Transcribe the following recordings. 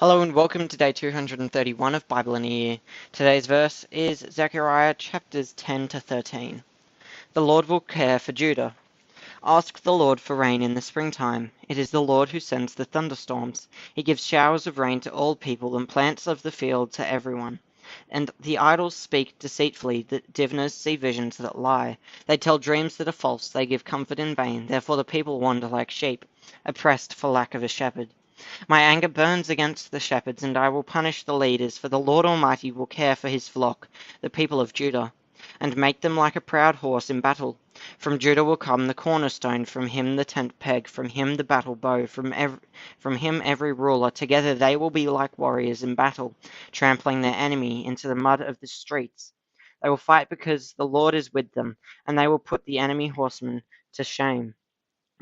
Hello and welcome to day 231 of Bible in a Year. Today's verse is Zechariah chapters 10 to 13. The Lord will care for Judah. Ask the Lord for rain in the springtime. It is the Lord who sends the thunderstorms. He gives showers of rain to all people and plants of the field to everyone. And the idols speak deceitfully, the diviners see visions that lie. They tell dreams that are false, they give comfort in vain. Therefore the people wander like sheep, oppressed for lack of a shepherd. My anger burns against the shepherds, and I will punish the leaders, for the Lord Almighty will care for his flock, the people of Judah, and make them like a proud horse in battle. From Judah will come the cornerstone, from him the tent peg, from him the battle bow, from him every ruler. Together they will be like warriors in battle, trampling their enemy into the mud of the streets. They will fight because the Lord is with them, and they will put the enemy horsemen to shame.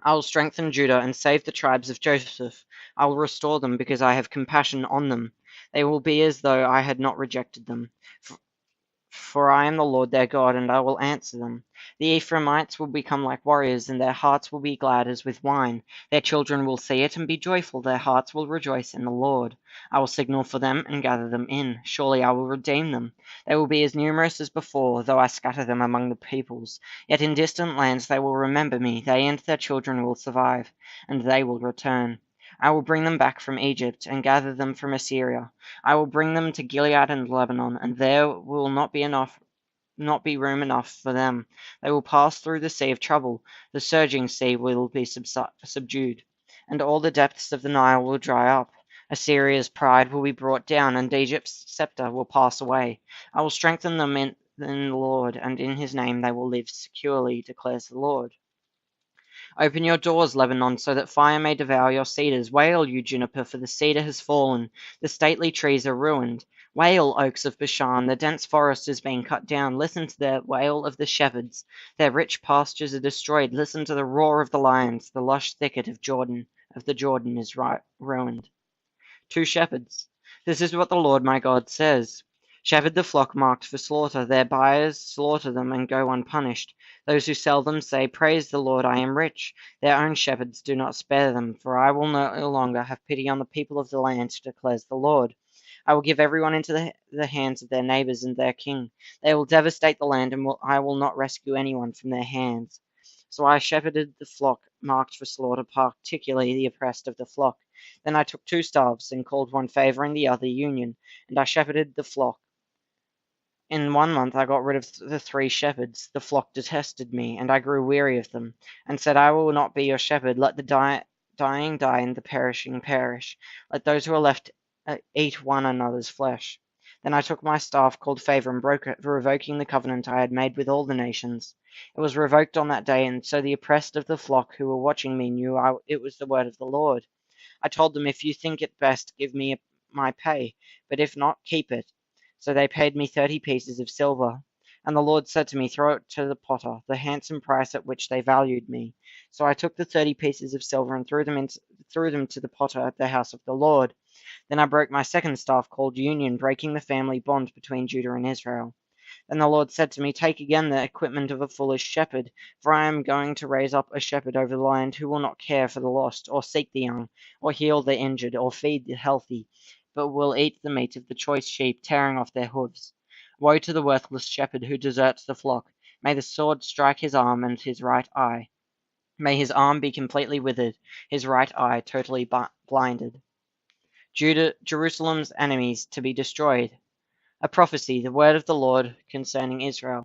I will strengthen Judah and save the tribes of Joseph. I will restore them because I have compassion on them. They will be as though I had not rejected them. For I am the Lord their God, and I will answer them. The Ephraimites will become like warriors, and their hearts will be glad as with wine. Their children will see it and be joyful. Their hearts will rejoice in the Lord. I will signal for them and gather them in. Surely I will redeem them. They will be as numerous as before, though I scatter them among the peoples. Yet in distant lands they will remember me. They and their children will survive, and they will return. I will bring them back from Egypt and gather them from Assyria. I will bring them to Gilead and Lebanon, and there will not be room enough for them. They will pass through the sea of trouble. The surging sea will be subdued, and all the depths of the Nile will dry up. Assyria's pride will be brought down, and Egypt's scepter will pass away. I will strengthen them in the Lord, and in his name they will live securely, declares the Lord. Open your doors, Lebanon, so that fire may devour your cedars. Wail, you juniper, for the cedar has fallen. The stately trees are ruined. Wail, oaks of Bashan, the dense forest is being cut down. Listen to the wail of the shepherds. Their rich pastures are destroyed. Listen to the roar of the lions. The lush thicket of the Jordan is ruined. Two shepherds. This is what the Lord my God says. Shepherd the flock marked for slaughter. Their buyers slaughter them and go unpunished. Those who sell them say, Praise the Lord, I am rich. Their own shepherds do not spare them, for I will no longer have pity on the people of the land, declares the Lord. I will give everyone into the hands of their neighbors and their king. They will devastate the land, and I will not rescue anyone from their hands. So I shepherded the flock marked for slaughter, particularly the oppressed of the flock. Then I took two staffs, and called one favor and the other union, and I shepherded the flock. In 1 month I got rid of the three shepherds. The flock detested me, and I grew weary of them, and said, I will not be your shepherd. Let the dying die, and the perishing perish. Let those who are left eat one another's flesh. Then I took my staff called favor and broke it, revoking the covenant I had made with all the nations. It was revoked on that day, and so the oppressed of the flock who were watching me knew it was the word of the Lord. I told them, If you think it best, give me my pay, but if not, keep it. So they paid me 30 pieces of silver. And the Lord said to me, Throw it to the potter, the handsome price at which they valued me. So I took the 30 pieces of silver and threw them to the potter at the house of the Lord. Then I broke my second staff called Union, breaking the family bond between Judah and Israel. Then the Lord said to me, Take again the equipment of a foolish shepherd, for I am going to raise up a shepherd over the land who will not care for the lost, or seek the young, or heal the injured, or feed the healthy, but will eat the meat of the choice sheep, tearing off their hooves. Woe to the worthless shepherd who deserts the flock. May the sword strike his arm and his right eye. May his arm be completely withered, his right eye totally blinded. Jerusalem's enemies to be destroyed. A prophecy, the word of the Lord concerning Israel.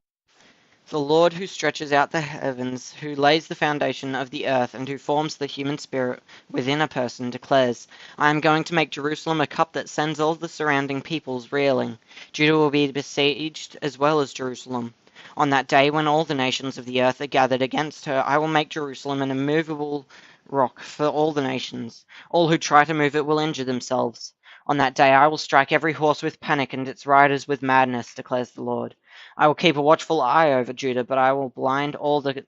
The Lord who stretches out the heavens, who lays the foundation of the earth, and who forms the human spirit within a person, declares, I am going to make Jerusalem a cup that sends all the surrounding peoples reeling. Judah will be besieged as well as Jerusalem. On that day when all the nations of the earth are gathered against her, I will make Jerusalem an immovable rock for all the nations. All who try to move it will injure themselves. On that day I will strike every horse with panic and its riders with madness, declares the Lord. I will keep a watchful eye over Judah, but I will blind all the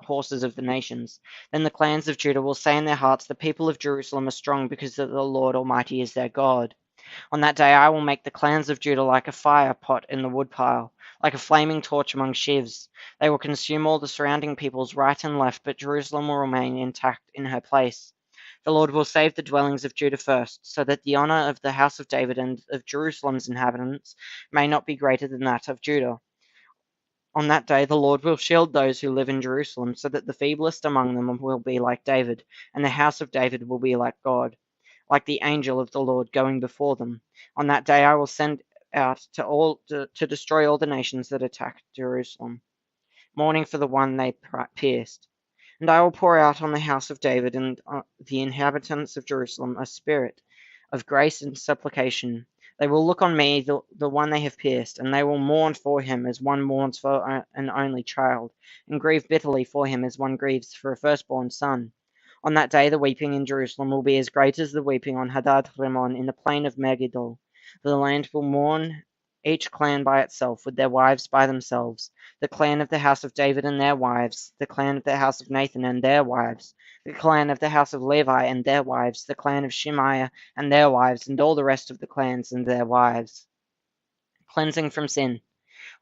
horses of the nations. Then the clans of Judah will say in their hearts, The people of Jerusalem are strong because the Lord Almighty is their God. On that day I will make the clans of Judah like a fire pot in the woodpile, like a flaming torch among sheaves. They will consume all the surrounding peoples right and left, but Jerusalem will remain intact in her place. The Lord will save the dwellings of Judah first, so that the honor of the house of David and of Jerusalem's inhabitants may not be greater than that of Judah. On that day the Lord will shield those who live in Jerusalem, so that the feeblest among them will be like David, and the house of David will be like God, like the angel of the Lord going before them. On that day I will send out to destroy all the nations that attack Jerusalem, mourning for the one they pierced. And I will pour out on the house of David and the inhabitants of Jerusalem a spirit of grace and supplication. They will look on me, the one they have pierced, and they will mourn for him as one mourns for an only child, and grieve bitterly for him as one grieves for a firstborn son. On that day the weeping in Jerusalem will be as great as the weeping on Hadad Rimmon in the plain of Megiddo. The land will mourn, each clan by itself, with their wives by themselves, the clan of the house of David and their wives, the clan of the house of Nathan and their wives, the clan of the house of Levi and their wives, the clan of Shemaiah and their wives, and all the rest of the clans and their wives. Cleansing from sin.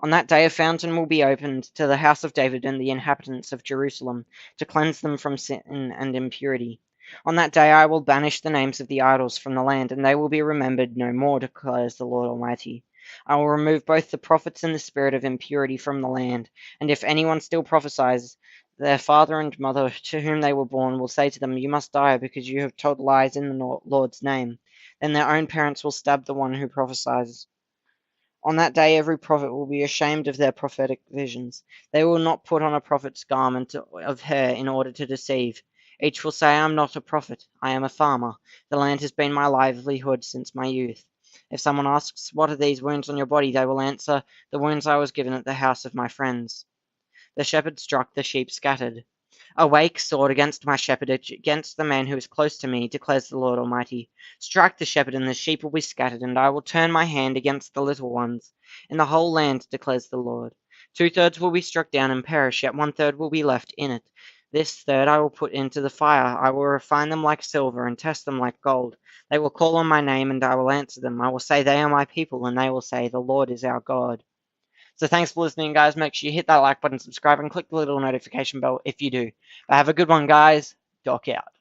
On that day a fountain will be opened to the house of David and the inhabitants of Jerusalem, to cleanse them from sin and impurity. On that day I will banish the names of the idols from the land, and they will be remembered no more, declares the Lord Almighty. I will remove both the prophets and the spirit of impurity from the land, and if anyone still prophesies, their father and mother to whom they were born will say to them, You must die, because you have told lies in the Lord's name. Then their own parents will stab the one who prophesies. On that day every prophet will be ashamed of their prophetic visions. They will not put on a prophet's garment of hair in order to deceive. Each will say, I am not a prophet, I am a farmer. The land has been my livelihood since my youth. If someone asks, What are these wounds on your body? They will answer, The wounds I was given at the house of my friends. The shepherd struck, the sheep scattered. Awake, sword, against my shepherd, against the man who is close to me, declares the Lord Almighty. Strike the shepherd, and the sheep will be scattered, and I will turn my hand against the little ones. In the whole land, declares the Lord. 2/3 will be struck down and perish, yet 1/3 will be left in it. This third I will put into the fire. I will refine them like silver, and test them like gold. They will call on my name, and I will answer them. I will say, They are my people, and they will say, The Lord is our God. So thanks for listening, guys. Make sure you hit that like button, subscribe, and click the little notification bell if you do. But have a good one, guys. Doc out.